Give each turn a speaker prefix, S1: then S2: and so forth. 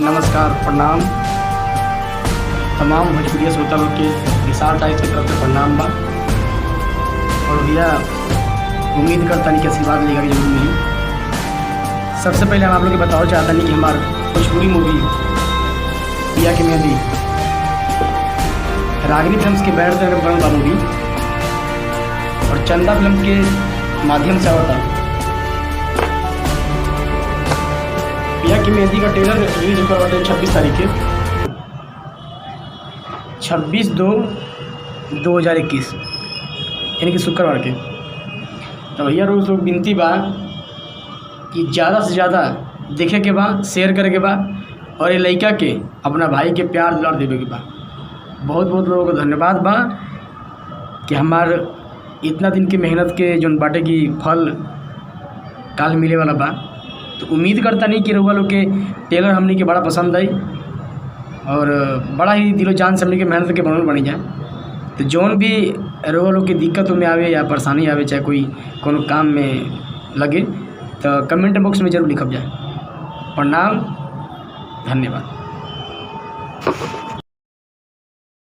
S1: नमस्कार, प्रणाम। तमाम भोजपुरिया श्रोता लोग के विशाल टाइप की तरफ से प्रणाम बा। और भैया उम्मीद करता नहीं कि आशीर्वाद लेगा कि जरूर मिली। सबसे पहले हम आप लोग को बताओ चाहता नहीं कि हमार भोजपुरी मूवी पिया की मेहंदी रागिनी फिल्म्स के बैनर से बनल बा मूवी और चंदा फिल्म के माध्यम से आवता। पिया की मेहंदी का ट्रेलर रिलीज होकर बाटे 26 तारीख के 26/2/2021 यानी कि शुक्रवार के। तो भैया रोज लोग विनती बा कि ज़्यादा से ज़्यादा देखे के बा, शेयर करे के बा और ये लड़का के अपना भाई के प्यार दुलार देवे के बा। बहुत बहुत लोगों को धन्यवाद बा कि हमार इतना दिन के मेहनत के जो बाटे की फल काल मिले वाला बा। तो उम्मीद करता नहीं कि रउआ लोग के ट्रेलर हमने के बड़ा पसंद आई और बड़ा ही दिलो जान से हमने के मेहनत के बनल बनी जाए। तो जौन भी रउआ लोग के दिक्कत में आवे या परेशानी आवे, चाहे कोई कोनो काम में लगे, तो कमेंट बॉक्स में जरूर लिखब जाए। प्रणाम, धन्यवाद।